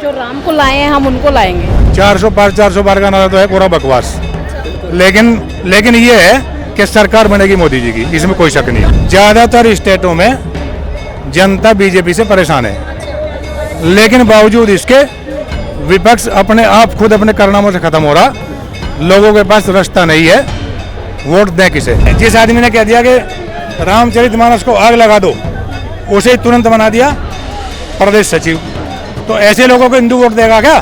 जो राम को लाए हैं हम उनको लाएंगे। 400 पार का नारा तो है पूरा बकवास। लेकिन ये है कि सरकार बनेगी मोदी जी की, इसमें कोई शक नहीं है। ज्यादातर स्टेटों में जनता बीजेपी से परेशान है, लेकिन बावजूद इसके विपक्ष अपने आप खुद अपने कारनामों से खत्म हो रहा। लोगों के पास रास्ता नहीं है, वोट दें किसे। जिस आदमी ने कह दिया कि रामचरितमानस को आग लगा दो, उसे ही तुरंत बना दिया प्रदेश सचिव। तो ऐसे लोगों को हिंदू वोट देगा क्या?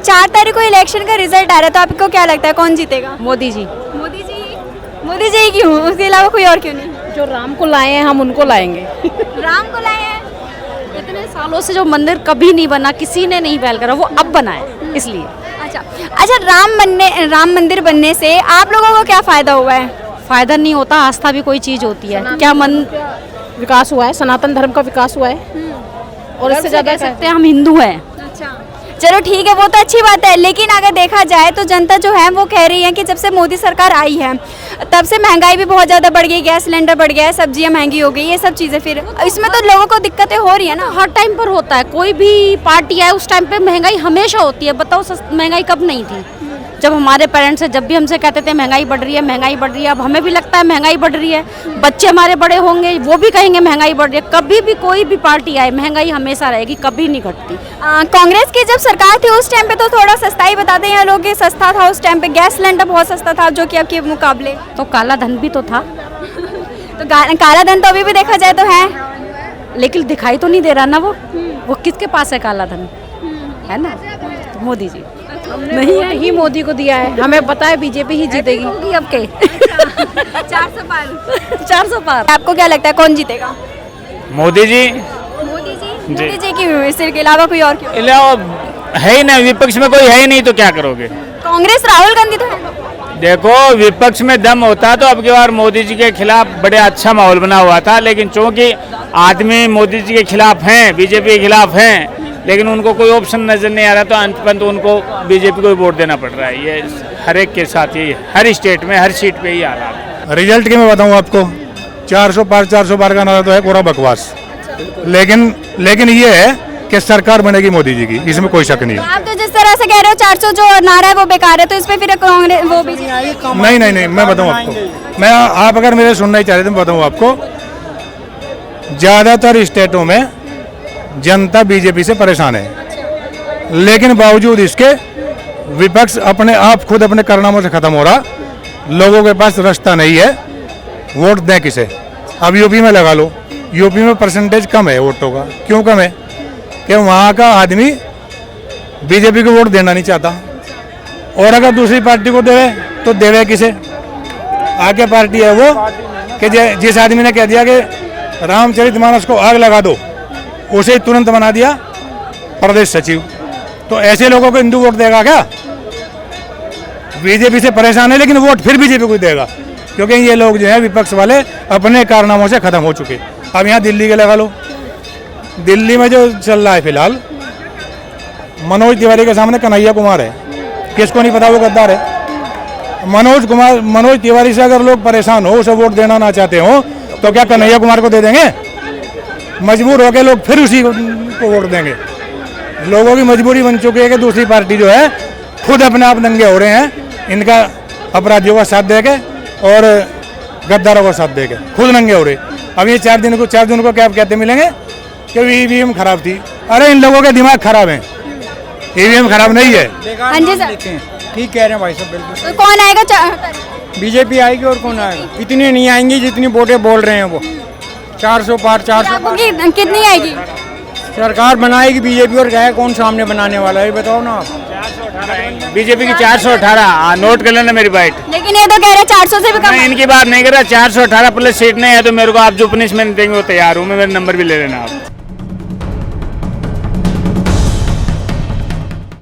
4 तारीख को इलेक्शन का रिजल्ट आ रहा है, तो आपको क्या लगता है कौन जीतेगा? मोदी जी। मोदी जी। मोदी जी क्यों? उसके अलावा कोई और क्यों नहीं? जो राम को लाए हैं हम उनको लाएंगे। राम को लाए हैं। इतने सालों से जो मंदिर कभी नहीं बना, किसी ने नहीं पहल करा, वो अब बना है इसलिए। अच्छा, राम मंदिर बनने से आप लोगों को क्या फायदा हुआ है? फायदा नहीं होता, आस्था भी कोई चीज होती है। क्या विकास हुआ है, सनातन धर्म का विकास हुआ है और इससे ज्यादा कह सकते हैं हम हिंदू हैं। चलो ठीक है, वो तो अच्छी बात है, लेकिन अगर देखा जाए तो जनता जो है वो कह रही है कि जब से मोदी सरकार आई है तब से महंगाई भी बहुत ज़्यादा बढ़ गई, गैस सिलेंडर बढ़ गया है, सब्जियां महंगी हो गई, ये सब चीज़ें। फिर इसमें तो लोगों को दिक्कतें हो रही है ना। हर टाइम पर होता है, कोई भी पार्टी आए उस टाइम पे महंगाई हमेशा होती है। बताओ महंगाई कब नहीं थी? जब हमारे पेरेंट्स से जब भी हमसे कहते थे महंगाई बढ़ रही है, महंगाई बढ़ रही है, अब हमें भी लगता है महंगाई बढ़ रही है। बच्चे हमारे बड़े होंगे वो भी कहेंगे महंगाई बढ़ रही है। कभी भी कोई भी पार्टी आए महंगाई हमेशा रहेगी, कभी नहीं घटती। कांग्रेस की जब सरकार थी उस टाइम पे तो थोड़ा सस्ता ही बताते हैं लोग, सस्ता था उस टाइम पे, गैस सिलेंडर बहुत सस्ता था जो कि अब के मुकाबले। तो काला धन भी तो था। तो काला धन तो अभी भी देखा जाए तो है, लेकिन दिखाई तो नहीं दे रहा ना। वो किसके पास है काला धन, है ना? तो मोदी जी नहीं है ही, मोदी को दिया है। हमें पता है बीजेपी ही जीतेगी। अब के 400 पार। आपको क्या लगता है कौन जीतेगा? मोदी जी। मोदी जी क्यों? इसके अलावा कोई और क्यों? अलावा है ही ना, विपक्ष में कोई है ही नहीं तो क्या करोगे? कांग्रेस राहुल गांधी तो है। देखो विपक्ष में दम होता तो अब की बार मोदी जी के खिलाफ बड़े अच्छा माहौल बना हुआ था, लेकिन चूंकि आदमी मोदी जी के खिलाफ हैं, बीजेपी के खिलाफ हैं, लेकिन उनको कोई ऑप्शन नजर नहीं आ रहा, तो अंत उनको बीजेपी को वोट देना पड़ रहा है। ये हर एक के साथ ही, हर स्टेट में हर सीट पे ही हालात। रिजल्ट की मैं बताऊं आपको, 400 पार का नारा तो है पूरा बकवास। लेकिन ये है कि सरकार बनेगी मोदी जी की, इसमें कोई शक नहीं है। आप तो जिस तरह से कह रहे हो 400 जो नारा है वो बेकार है, तो इस पे फिर कांग्रेस वो भी नहीं, मैं बताऊं आपको। आप अगर मेरे सुनना ही चाह रहे थे मैं बताऊं आपको। ज्यादातर स्टेटों में जनता बीजेपी से परेशान है, लेकिन बावजूद इसके विपक्ष अपने आप खुद अपने कारनामों से खत्म हो रहा। लोगों के पास रास्ता नहीं है, वोट दें किसे। अब यूपी में लगा लो, यूपी में परसेंटेज कम है वोटों का। क्यों कम है? कि वहाँ का आदमी बीजेपी को वोट देना नहीं चाहता, और अगर दूसरी पार्टी को देवे तो देवे किसे? आगे पार्टी है वो कि जिस आदमी ने कह दिया कि रामचरितमानस को आग लगा दो, उसे ही तुरंत बना दिया प्रदेश सचिव। तो ऐसे लोगों को हिंदू वोट देगा क्या? बीजेपी से परेशान है, लेकिन वोट फिर बीजेपी को देगा, क्योंकि ये लोग जो है विपक्ष वाले अपने कारनामों से खत्म हो चुके। अब यहाँ दिल्ली के लगा लो, दिल्ली में जो चल रहा है फिलहाल, मनोज तिवारी के सामने कन्हैया कुमार है। किसको नहीं पता वो गद्दार है? मनोज तिवारी से अगर लोग परेशान हो, उसे वोट देना ना चाहते हो, तो क्या कन्हैया कुमार को दे देंगे? मजबूर होकर लोग फिर उसी को वोट देंगे। लोगों की मजबूरी बन चुकी है कि दूसरी पार्टी जो है खुद अपने आप दंगे हो रहे हैं, इनका अपराधियों का साथ देके और गद्दारों का साथ देके खुद नंगे हो रहे। अब ये 4 दिन को क्या कहते मिलेंगे कि ईवीएम खराब थी। अरे इन लोगों के दिमाग खराब है, ईवीएम खराब नहीं है। हाँ जी सर, ठीक कह रहे हैं भाई साहब, बिल्कुल। तो कौन आएगा? बीजेपी आएगी, और कौन आएगा? इतनी नहीं आएंगी जितनी वोटें बोल रहे हैं वो। 400 पार कितनी आएगी? सरकार बनाएगी बीजेपी, और क्या है कौन सामने बनाने वाला है बताओ ना आप। बीजेपी की 418 नोट कर लेना मेरी बाइट। लेकिन ये तो कह रहे 400 से भी कम। मैं इनकी बात नहीं कर रहा, 418 प्लस सीट नहीं है तो मेरे को आप जो पनिशमेंट देंगे वो तैयार हूँ मैं, मेरा नंबर भी ले लेना आप।